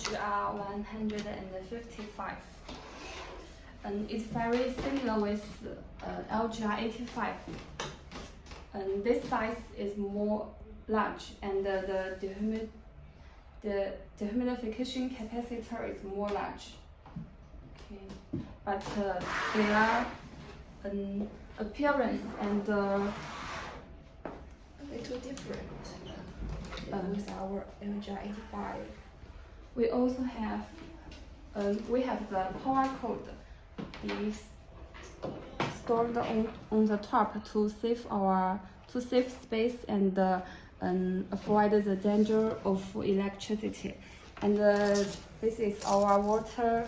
LGR155. And it's very similar with LGR85. And this size is more large, and the dehumidification capacitor is more large. Okay, but their appearance and a little different with our LGR85. We also have we have the power cord is stored on the top to save space and avoid the danger of electricity. And this is our water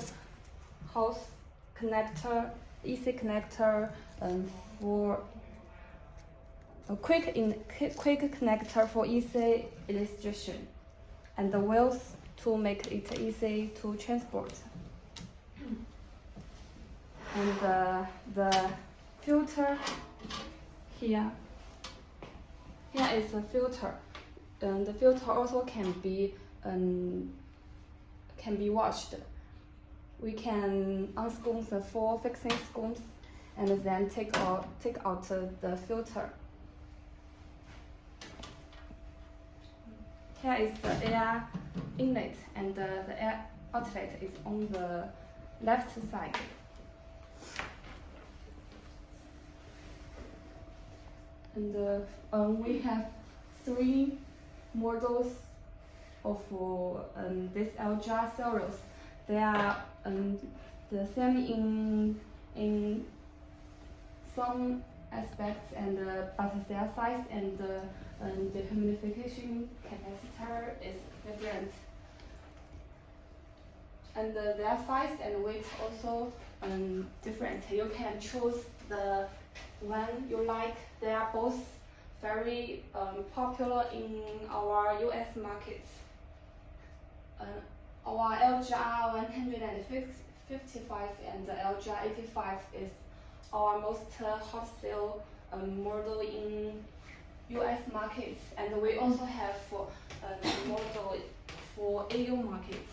hose connector, easy connector, for a quick connector for easy illustration, and the wheels to make it easy to transport. And the filter here is a filter. The filter also can be washed. We can unscrew the 4 fixing screws and then take out the filter. Here is the air inlet, and the air outlet is on the left side. And we have 3 models of this LGR series. They are the same in some aspects, and but their size and the dehumidification capacitor is different. And their size and weight also different. You can choose the one you like. They are both very popular in our US markets. Our LGR155 and the LGR85 is our most hot sale model in US markets, and we also have a model for AU markets.